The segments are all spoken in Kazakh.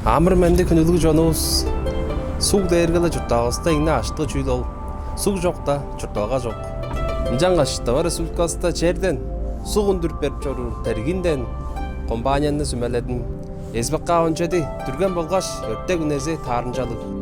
Амар манды күнэлэг жонуус суг дээргэл журтаагаста игнэ аштга чүйлөө суг жоқта журтаага жоқ. Инжангашта Республикаста жерден суг өндүр беріп жорур тәргинден компанияны сүмәледин эсбекка ончеди түрген болгаш өртте күнезе таарынжалык.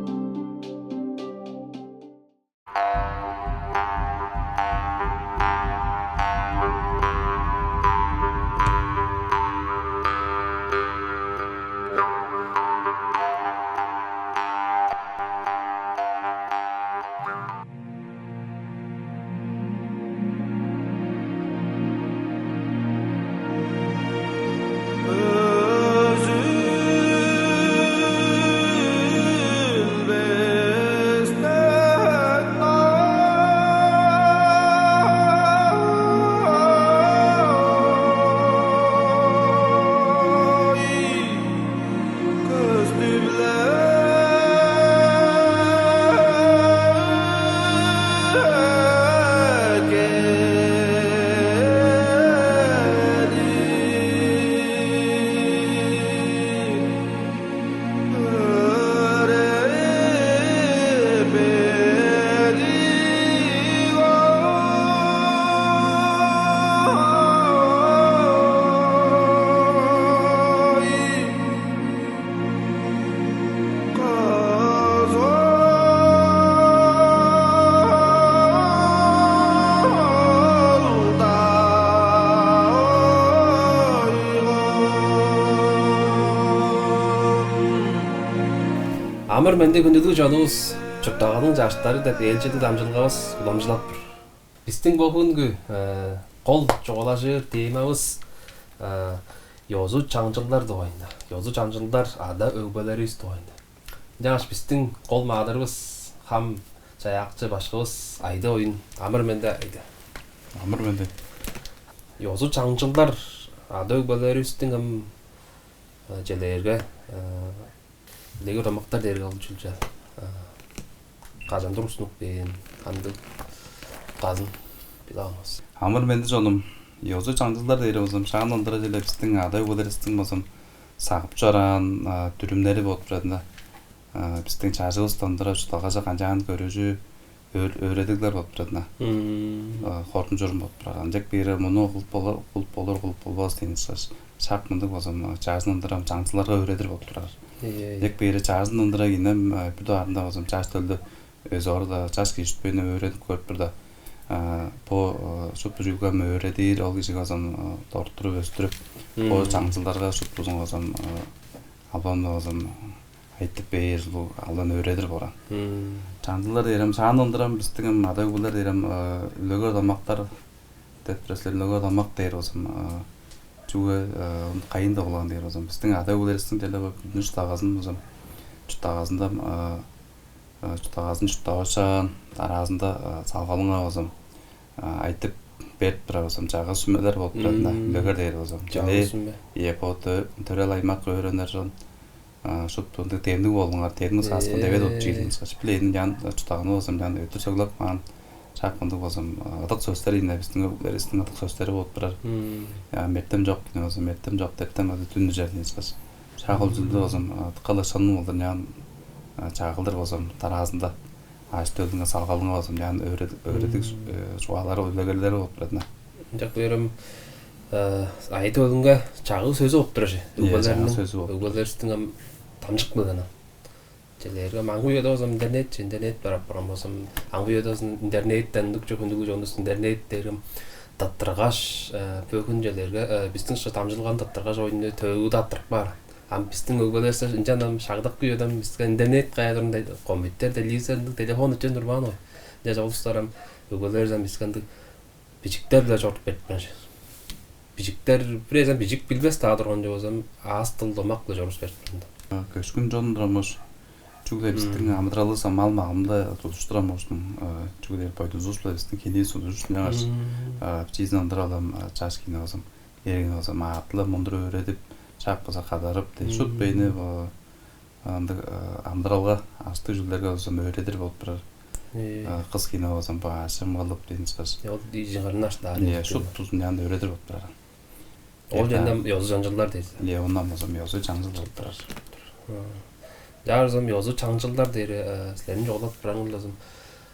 Амар манды күнэлэг жонуус журтааганын жаштары деп ээлжеди дамжылгабыз уламжылап бір. Бистин бүгүнкү кол жоголашыр темабыз ёзу чаңжылдар дуайында. Ёзу чаңжылдар ада өгбөлөрүбүз дуайында. Жаш бистин кол маадырыбыз хам жаякчы башкыбыз айда оюн амар манды айда. Амар манды. Ёзу чаңжылдар ада өгбөлөрүбүздүн хам желерге Лего рамактар дээрге алып жүрчү. Казан дурууснук бен андык казын биламыз. Амар манды жонум ёзу чаңжылдар дээр болсом шаган ондора желе биздин адай болорыстын болсом сагып жаран дүрүмнери болуп турат. Биздин чажыбыз ондора жутагажа канжаан көрүжү өрөдүглөр болуп турат. Хортун журум болуп турат. Анжак бири муну кылып болбос деген сөз. Шарт мындык болсом чажын ондора чаңжылдарга өрөдүр болуп турат. Як бери чажын ондора кинем бүдө арында болсом чаж төлдө өз орда чаж киштпени өрөдүп көрүп турда. По шут жүргөм өрөдүр ол кишиге болсом тортуруп өстүрүп, о чаңжылдарга шут бузун болсом албан болсом айтып бер бул алдан өрөдүр баран. Чаңжылдар дерем шаан ондора биздин адай булар дерем лөгөр тамактар деп тураслар лөгөр тамак дээр болсом Чуга кайында болгон дээр болсом биздин ада буларыстын деле күнүш тагазын болсом чутагазында чутагашан таразында салгалыңа болсом айтып берип тура болсом жагы сүмөлөр болуп турат да лөгөр дээр болсом төрөл аймак өрөнөр жон шуттунда темдик болгоңар темдик саскын дебет болуп жийдин саспленин жан чутаганы болсом жан өтүр соглап ман Чакмындык болсом атак сөздөр инде биздин өкмөрүбүздүн атак сөздөрү болуп турар. Мектеп жок деген болсом мектеп жок дептен түндү жерден чыгас. Чагыл жүлдө болсом калашанын болдун ян чагылдыр болсом таразында аш төлдүнгө салгалыңа болсом ян өрөдүк чуалары өлөгөрлөр болуп турат. Жак берем айт өлүнгө чагыл сөзү болуп турар. Өгбөлөрүбүздүн тамжык болгону. Желерге мангуйда болсом интернет барап барам болсом ангуйда интернеттен күндүгү жонус интернет дерим таттыргаш бөгүн желерге биздин тамжылган таттыргаш оюну төгү таттырып бар. Биздин өгбөлөрсө инжанам шагдык күйөдөн биздин интернет кайдырында компьютер, телевизор, телефон үчүн турбан ой. Жажа улустарам өгбөлөрдөн биздин бичиктер да жортуп берип. Бичиктер презен бичик билбес таа турган болсом аз тылдамак да жорус берип. Көчкүн жондурамыз Чугдер биздин амдралыса мал магымда тутуштурамыздын чугдер бойдузуслар биздин кенен сузуштугаш чизин андралам чашкин болсом эрген болсом атлы мундур өрөдүп чак болсо кадарып шут бейни анда амдралга асты жүлдөргө болсом өрөдүр болуп турар. Кыз кино болсом башым кылып деген сөз. Жыгырнаш да. Шут тузун янда өрөдүр болуп турар. Ол жандам ёзу жаңжылдар дейт. Ондан болсом ёзу жаңжыл болуп турар. Yarızım yozu çаңжылдар deri sizlerin жоғлап біраңыл lazım.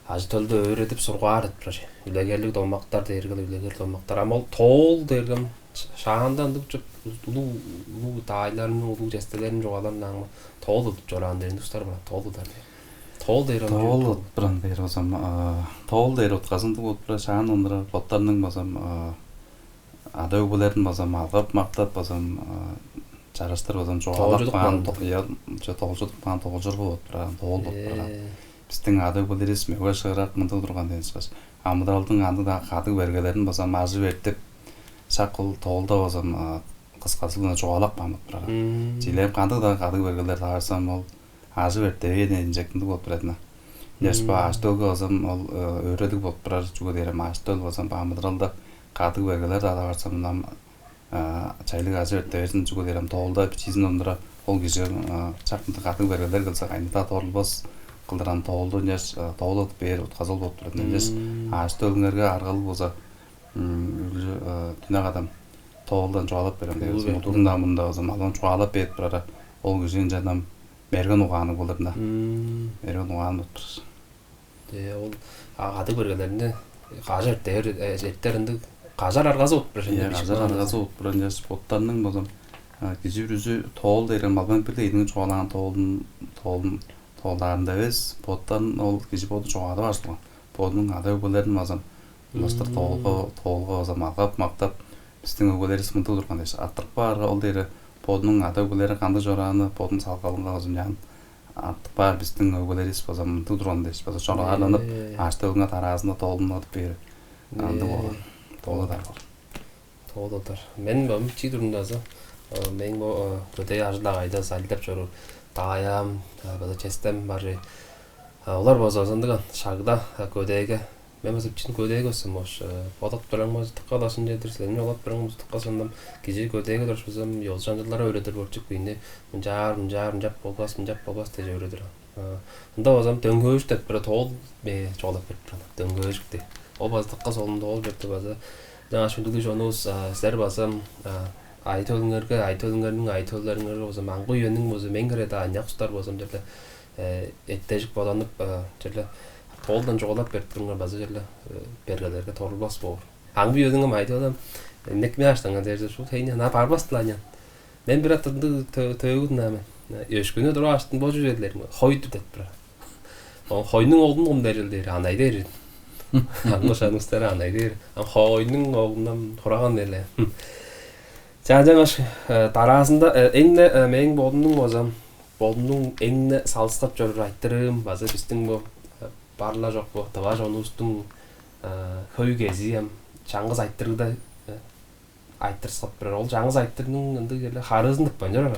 Ажы төлді öğretip surğar etpir. Ülegerlik dolmaqtar dergil üleger dolmaqtar. Ama tol dergim şahandan dık çok ulu daylarının ulu jestelerin жоғалан nağma tol dık joran derin dostlar var. Tol der. Tol derim. Tol brand der olsam tol der otqazındı otpra şahan onlara botlarının basam aday buların basam algap maqtap basam жарыстар болсам жоғалап тоғылжылық тоғылжыр болып тұрған тоғыл болып тұрған біздің ады білдірес меуа шығырақ мұнда тұрған ден шығас амыдалдың андыда қадық бергелерін болсам ажы бертіп шақыл тоғылда болсам қысқасылығына жоғалақ бамыт тұрған жилеп қандыда қадық бергелер тағарсам ол ажы бертіп енжектінді болып тұратына ешпа аштөлгі болсам ол өредік болып тұрар жүгі дерем аштөл болсам амыдалда қадық бергелер тағарсам çaylık azı ötteversin çünkü derim toğulda biçizin onlara ol gece çarpıntı katı vergeler kılsa kaynata torulbas kıldıran toğulda yaş toğul atıp ber utkazıl bolup turatan yaş ağaçta ölümlerge argalı bolsa tüne kadam toğuldan çoğalap berem deyip motorun damında o zaman alon çoğalap berip burara ol gece jadam mergen uğanı bolurunda mergen uğanı oturur ol katı vergelerinde kaja etterinde Qajar argazı ot bir Qajar argazı ot bir jas bottlarning bozam kejibirüzü toğul derim alban bir deydiğin çoğalan toğullarında biz bottan ol kejib odu çoğadı başlagan bodun aday ögelerin bozam dostlar toğulga bozam algap maqtap bizden ögeleri sımıntı durgan deş attırıp barga ol deri bodun aday ögeleri kandı jorаны bodun salqalınga bozam yan attırıp bar bizden ögeleri bozam mıntı durgan deş bozam çoğalanıp açtığına tarazında toğulun atıp beri andı bolan Toğdalar. Men bu mütçi durumdazı. Men bu kötü ajlar ayda saldap çoru. Dayam, bazı çestem var. Olar bazasındıgan şagda ködege. Men mesela için ködege olsam hoş. Podat bilen tıkalasın diye dirsenin olap bilen tıkasındım. Gece ködege duruşsam yolcanlar öyledir borçuk beyni. Muncar jap bolbas tece öyledir. Unda bazam döngöş tek bir toğul me çoğalap bir döngöş de. O bazı tıkas olunda ol berdi bazı. Жаңа шүндүгү жонус силер басам айтолларыңар болсо маңгы үйөнүң болсо мен кереде анякустар болсом жерде эттежик баланып жерде толдан жоголап берип туруңар базы жерде бергелерге торулбас болор. Аңгы үйөнүң айтолам некме аштаңа дерде шу тейне на барбастыланян. Мен бир атынды төөгүн наме. Өшкөнө туруп аштын божу жерлер. Хойду деп бир. Ол хойнун олдун омдерилдер анай дер. Anlaşanızlar anaydır. Ama oyunun oğlundan soragan derler. Жаңа тарасында эңне мен болдумдун бозам. Болдумдун эңне салыстап жүрүп айттырым. Базы биздин бу барла жок бу тава жонустун көй кезием. Жаңыз айттырда айттырсап бир. Ол жаңыз айттырдын ынды келе харызындык банжара.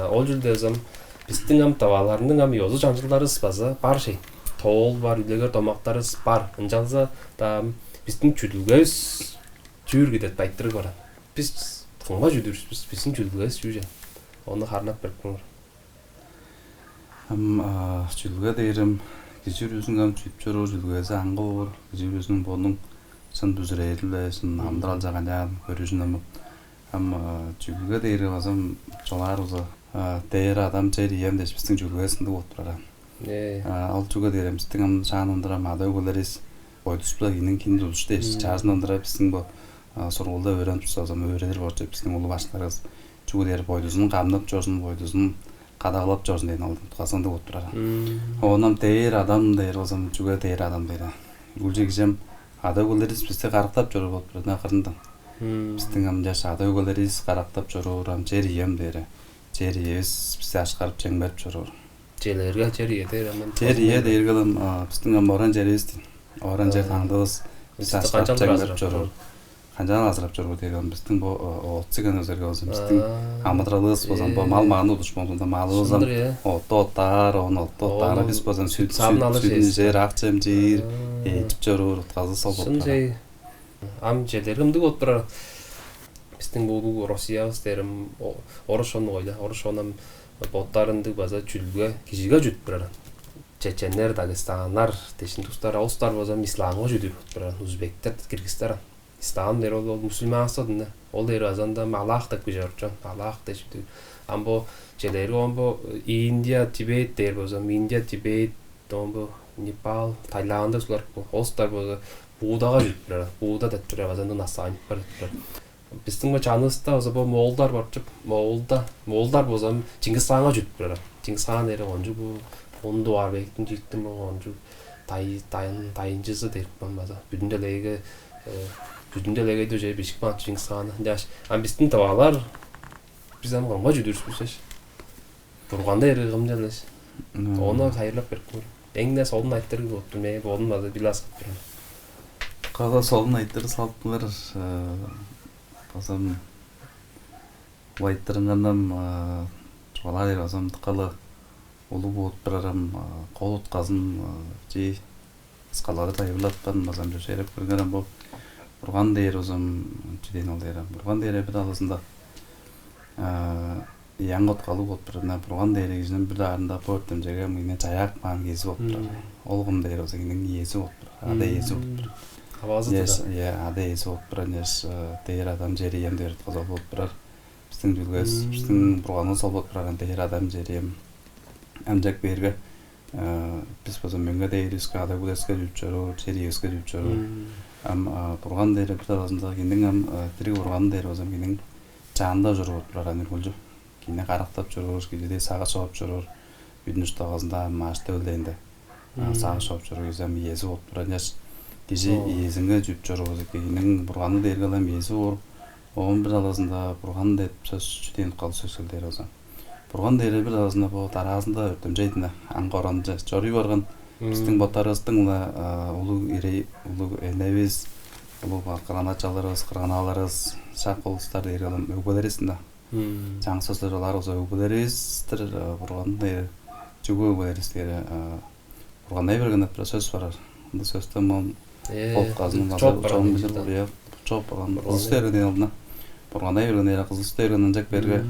Ол жүрдө зам биздин ам таваларынын ам йозу жаңжылдарыбыз базы бар şey. Toğul var, üleger tomaqtarız бар. Injalsa da bizdin çüdülgöz jür gidet baytırık var. Biz tıngma jüdürüz, bizdin çüdülgöz jüje. Onu harnap berip var. Çüdülgö derim, kejir üzün gam çüyüp jörür, çüdülgöze angı olur. Kejir üzün bonun sın düzüreyilbe, sın amdıral jağanyan, görüzün amı. Çüdülgö derim azam çolar uza. Değer adam çeyri yem deş bizdin çüdülgösünde oturaran. Ал juga дерем биздин ам жанындыра мада өгөлерис ойдуспла кийин кин дулушта чаасындыра биздин бу сургуулда өйрөнүп турсам өйрөнөр болчу биздин улуу баштарыбыз juga дер бойдусун камдап жорсун бойдусун кадагалап жорсун деген алдын касында болуп турар. Онам дейер адам дейер болсом juga дейер адам дейер. Бул жегем ада өгөлерис бизди карактап жүрүп болуп турат акырында. Биздин ам жаш ада өгөлерис карактап жүрүп ам жер ием дейер. Жер иебиз бизди ашкарып жең берип жүрүп. Şeylerge çeriye der ama çeriye der gılım bizden oran çeriyestin oran çer kandız biz açıp çengip jorur kancan azırap jorur dedim bizden bu otçıgan özerge olsun bizden amadralığız bozan bu mal mağını uduşmağında malığızam otlar onu biz bozan süt jer akçem jir etip jorur tazı sol boplar am jederimdi otlar bizden bu Rusya derim oruşon oyda oruşonam Bottlarındı baza çülgü kişiga jüt biran. Çeçenler, Dagestanlar, teşin tustlar, Ağustar baza İslam'a jüdü biran. Uzbekler, Kırgızlar, İslam der ol Müslüman asladın. Ol der azanda Allah da güjarcan. Allah da şimdi ambo jeleri ambo India, Tibet der bozam. India, Tibet, ambo Nepal, Tayland'da sular bu. Ostar bu Buğdağa jutlar. Buğda da türe azanda nasıl var. Біздің жаныбызда осы бұл моғолдар бар деп моғолдар болса Чингис ханға жүріп тұрады. Чингис хан ері онжу бұл онды арбектің жүйттің бұл онжу тайынжысы деп болмаса бүтінделегі же бешік бан Чингис ханы. Ан біздің тавалар біз ан қанға жүдіріспесеш. Бұрғанда ері қымжалеш. Оны қайырлап беріп көріп. Еңіне солын айттырып өттім ме болдым база біласып тұрмын. Қада солын айттырып салттылар. Azam вайттырынганам чуалай азам тыкалы улуу болуп барарам кол утказын же скалады тайылаттан азам жашайрап көргөнам бул бурган дээр азам чиден алдайрам бурган дээр бир алысында яңгот калуу болуп барана бурган дээр кишинин бир арында портем жеге мыйне жаяк ман кези болуп турат олгум дээр азам кинин ээси болуп турат ада ээси болуп турат ада ээси болуп баранес дээр адам жерием дээр казал болуп барар биздин жүлгөс биздин бурганыбыз болуп барган дээр адам жерием амжак берге биз бозон мөнгө дейриске ада гулеске жүрүп жүрүп жериебизге жүрүп жүрүп бурган дээр бир арасында кинин тирик бурган дээр бозон кинин жанында жүрүп отурган болжу кине карактап жүрүр кийде сага чогуп жүрүр үйдүн үстагында маш төлденде сага чогуп жүрүр эзем ээси болуп баранес киши ээсинге жүрүп жүрүп кинин бурганы дергелем ээси бор он бир аласында бурган деп сөз чүтен кал сөзөлдөр азан бурган дээр бир аласында бо тараасында өтөм жайдына аңгоронжа жорүй барган биздин ботарыбыздын улуу ирей улуу энебиз улуу кыраначаларыбыз кыраналарыбыз шакылыстар дегелем өгбөлерисинде жаңы сөздөр алар озо өгбөлерибиздер бурган дээр жүгөө өгбөлерисдер бургандай берген деп сөз бар анда сөздө мон Қолқазының чоп барған қызылсты ерген алдына Бурғандай ерген ері қызылсты ерген жак берге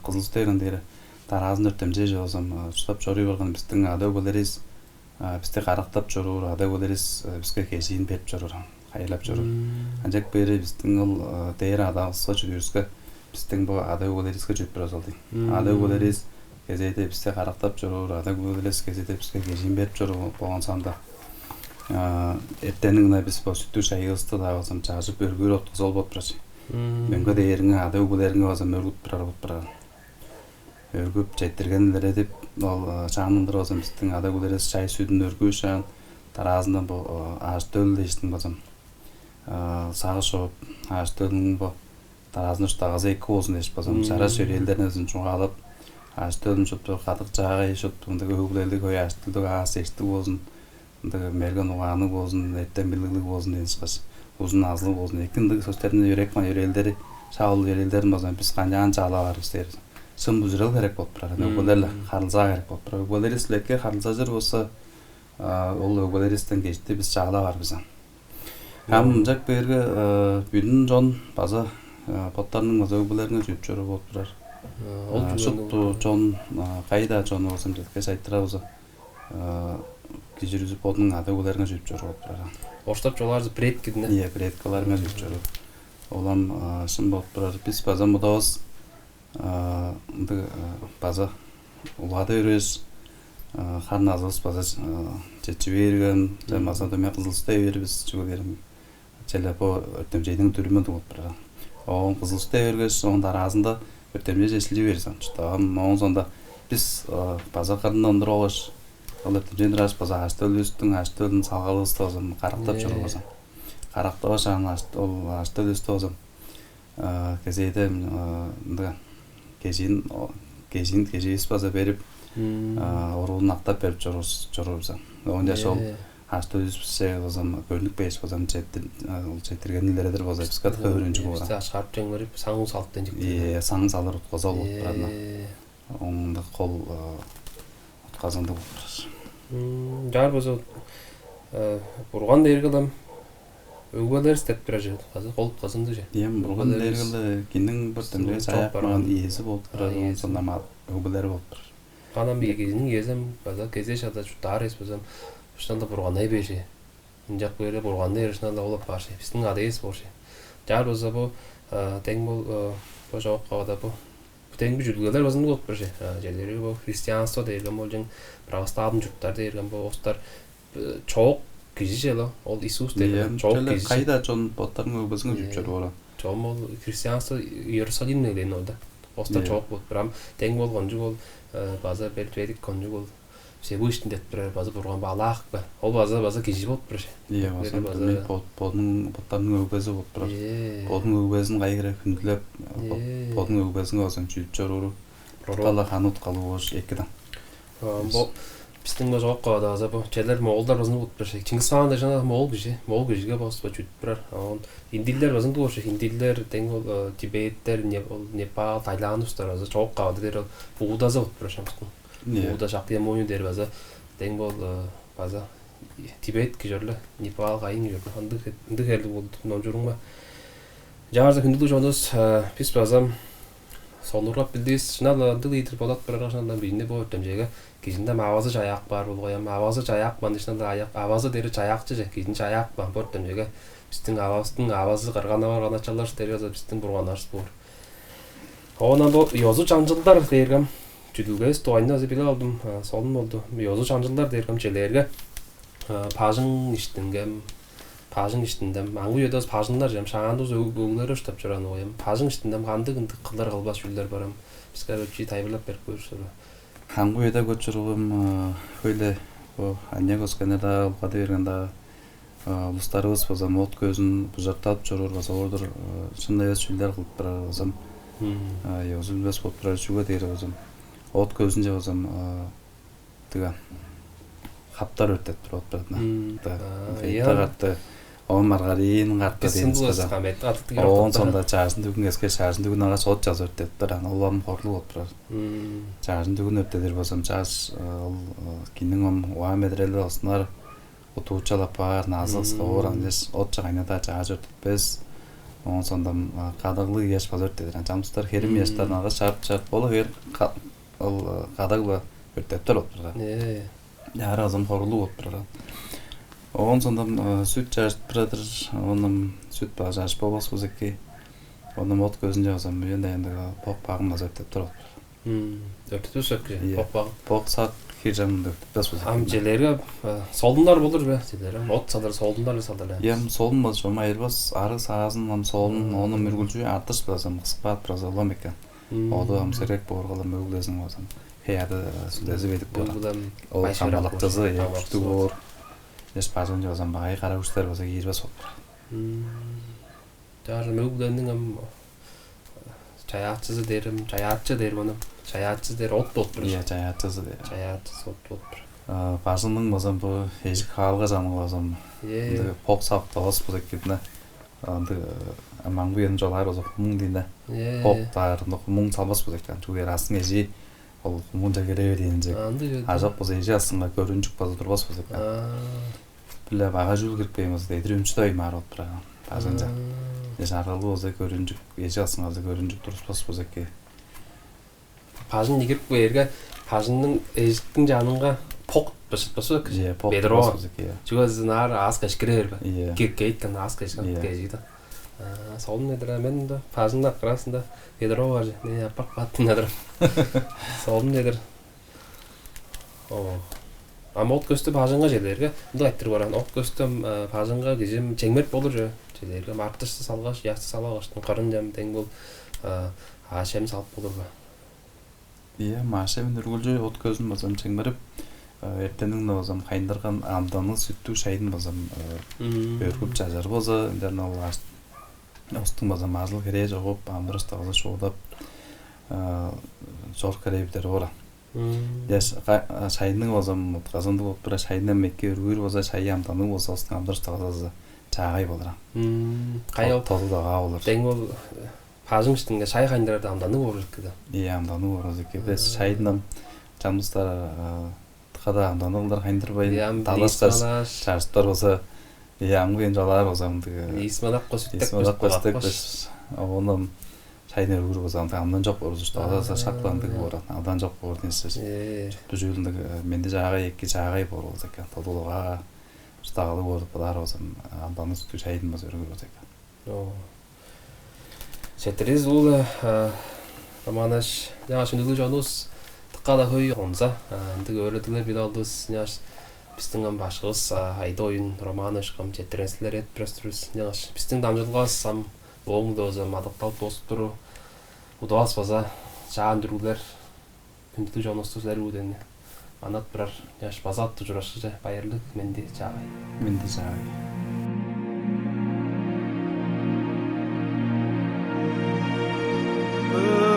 қызылсты ерген дейі таразын өртемже жауызым жұтап жорый барған біздің ада өгілеріз бізді қарақтап жорыр ада өгілеріз бізге кешейін беріп жорыр қайылап жорыр жак бері біздің ол дейір адағысқа жүріске біздің бұл ада өгілерізге жүріп біраз алды ада өгілеріз кезейді бізді қарақтап жорыр ада өгілеріз кезейді бізге кешейін беріп жорыр болған санда эртеңине биз сүттүү чайыбызды дагы чажып өргүр откузуп болуп турат. Мөнгө дээриңе ада өгүлөрүңө базам өргүп турат. Өргүп жетиргендер деп ал чаңындыр базам биздин ада өгүлөрүбүз чай сүтүн өргүү шан таразында бу аш төл дейсин базам. Сагышып аш төлүн бу таразын үстагы эки болсун дейш базам. Жара сөрелдеринен чуңалып аш төлүн чөптөр катык жага ишип мындай өгүлөрдү кой аш төлдү ас эчти болсун. Мерген уғаны болсын, әттен білгілік болсын дейін шығаш. Uzun azlı болсын. Екіндігі сөздерінде үйрекмен үйрелдері, шағыл үйрелдерін болсын, біз қанжаған жағыла бар істер. Шын бұзырыл керек болып тұрады. Өгбөлерлі қарылза керек болып тұрады. Өгбөлері сілекке қарылза жүр болса, ол өгбөлері істен кешті біз жағыла бар бізден. Әм жак берге үйдің жон база поттарының база өгбөлеріне жүріп жүрі болып тұрар. Шұтту жон қайда жон болсын жетке сайттыра болса. Кежірізіп одның ады өгбөлеріне жүріп жүрі болып тұрар. Оштап жоларызы предкідіне? Иә, предкаларына жүріп жүрі. Олам шын болып тұрар. Біз база мұдауыз база улады өрес қарназыз база жетші берген, жамаса дөме қызылыстай бербіз жүгілерім. Челі по өртемжейдің түрімі болып тұрар. Оғын қызылыстай бергіз, оғын таразында өртемжей жесілі берсен. Оғын сонда біз база қарында ондыр олаш. Ол өртемжейдің рас база аштөлістің, аштөлдің салғалысты өзім қарақтап жүрі өзім. Қарақтап ашаған аштөлісті өзім. Кезейді кежейіс база беріп, орылын ақтап беріп жүрі өзім. Оғында шол аштөліспісе өзім көрінік бейіш өзім жетіргенілердер база біз қатқа өрінжі болған. Бізді ашқарып жәң өріп, саңын салттан жекті. Саңын салыр ұтқаза болып бұрадына. Оңында қол ұтқазында болып бұрас. Жар бозы бұрған дергілім өгбөлер істеп тұра жеді, қол ұтқазынды же. Бұрған дергілі кенің бір тәмдегі саяқ барған иесі болып тұрады, сонда өгбөлері болып тұрады. Қанан бір кезінің кезім, кезе шада жұттар ес бізім, ұштанда бұрғанай бейші. Инжак böyle бурганды эришнен да олоп баршы. Биздин адайыз болшы. Жар болса бу тең бул бу жок кагда бу. Тең бу жүлгөлөр базында болуп баршы. Жерлери бу христианство деген болжың православный журттар деген бу остар чоок киши жела ол Иисус деген чоок киши. Кайда жон боттарын өзүң жүчөр бора. Чоом ол христианство Иерусалим деген ода. Остар чоок болуп барам. Тең болгон жук ол база белтведик конжу бол. Себу иштиндет бир база бурган балак ба. Ол база киши болуп баршы. Iya, база бодун боттарын өгөзү болуп турат. Бодун өгөзүн кайгыра күндүлөп, бодун өгөзүн өзүн чүйүп чоруру. Кала ханут калууш экиден. Бу биздин жок када аза бу челер моголдар базын болуп баршы. Чингис хаан да жана могол кишиге басып чүйүп турар. Индилер базын болушу, индилер тең бол Тибеттер, Непал, Таиландустар аза жок када дер буудаза болуп баршы. Буда жакты моюн дер база тең бол база Тибет кижерле, Непал кайын жерле. Андык элди болду ножурунга. Жаарда күндүлүк жонос пис базам сонурап билдис, шынал дыл итир болот бирок шындан бийне болотем жеге. Кижинде авазы жаяк бар болгоям. Авазы жаяк бандышнда аяк, авазы дери жаякчы же, кижин жаяк бар болотем жеге. Биздин авазы кыргана бар аначалар дери биздин бургандарыбыз бар. Онан бу ёзу чаңжылдар дергем. Жүдүлгөз тоайна биле алдым, солун болду. Ёзу чаңжылдар дергем челерге. Пажың иштиндем. Аңгы өдөс пажыңдар жем шаандыз өгүлөр ыштап жүрөн оям. Пажың иштиндем кандык кылдар кылбас жүлдөр барам. Бизге өчү тайбырлап берип көрсөбү. Аңгы өдө көчүрүм өйлө бу анягос канада алгады бергенде улустарыбыз болсо мот көзүн бужартап чорор болсо ордур чындай жүлдөр кылып барар болсом. Өзүмдөс болуп турар жүгө дейр болсом. От көзүн же болсом тига хаптар өтөт турат бирдна. Тагатты он маргарин гартты дейбиз. Он сонда чаажын дүгүн эске чаажын дүгүн ага сот жазып өтөт турат. Улам хорлук болуп турат. Чаажын дүгүн өтөдөр болсом чааж кинин ом уа медрел болсунар. Отучалап бар назык соор анжес от чагайнада чааж өтөтпөз. Он сонда кадыглы еш базар өтөдөр. Жамстар херим ештен ага шарт болуп ер ал кадыглы өтөт турат. Яра азам хорлук болуп турат. Он сонда сүт чаажып туратыр. Онун сүт бажаш болбос бузеки. Онун от көзүн жазам. Енді пок багым азап өтөт турат. Өтөт сөккү пок баг. Пок сак хижамды өтөт. Ам желерге солдундар болур бе? Желер от салдар солдундар салдар. Ям солдун болсо майылбас ары саазын ам солдун оны мүргүлчү артыш базам кыскат бразалам экен. Оду ам серек боргалам өглөсүн болсам. Хеяды сүлөзү бедип бора. Ол камалактызы яктуу. Еш бажын жазам багай карагуштар болсо кийирбес болуп. Жары өглөндүн ам чаячысы дерим, чаячы дер муну. Чаячы дер от болуп тур. Иә, чаячысы дер. Чаячысы от болуп тур. Бажындын болсом бу эжик халга жамы болсом. Пок сап болос бу экидне. Анды амангуен жолар болсо муң дейне. Поктар, муң салбас бу экен. Чугер астын эжи ол мунда кереби дейинже. Ажак болсо эжи астында көрүнчүк болсо турбас бу экен. Биле бага жул кирпеймиз дейди. Үмчтөй марот тура. Бажынжа. Жаралы болсо көрүнчүк, эжи астында көрүнчүк турбас бу экен. Пажын негип бу жерге пажындын эжиктин жанынга пок басып бедро. Чугазынар аска шкирер. Кейттен аска шкирер. Солун недер мен да пажында красында бедро бар. Не апак баттын недер. Солун недер. Амот көстө пажынга желерге мындай айттырып баран. От көстө пажынга кижим чеңмерт болур же. Желерге мартышты салгаш, ясты салгаштын карын жам тең бул ашем салып болур. Иә, машем үргүлжө от көзүн болсом чеңмерип, эртеңин болсом кайындырган амданы сүттүү шайдын болсом өргүп жажар болсо, эндерин ал остун болсом азыл кере жогуп, амдырыш таза шоодап, жор керебитер бора. Яш шайдын болсом казанды болуп тура шайдын мекке өргүр болсо, шай амданы болсо, остун амдырыш таза чагай болор. Кайыл таза болор. Тең бол пажың иштинге шай кайындырарды амданы болур экен. Иә, амданы болор экен. Бес шайдын жамыстар када амданы кылдар кайындырбай, талашкар чарыштар болсо, аңгуен жалар болсо, исманак косуттак косуттак. Онун шайдын өргүр болсо, амдан жок болур, таза шакландык болор. Амдан жок болур нерсе. Түзүлүндүк менде жагай эки жагай болур экен. Тодулуга Stağlı bozuk kadar olsam andanız tüy şeyin bazı örgü olacak. Çeteriz ул романаш яаш нүлү жанус тыккада хөй онса ынтык өрөтүлөр бир алдыбыз яаш биздин ам башкыбыз айда оюн романыш кам четтеренслер эт преструс яаш биздин дамжылгас сам оңдоза мадакталып достуру удаас база жаан дүрүлөр күндү жанустузлар уден анат бирар яаш базат тужурашчы байырлык менди жагай Mendy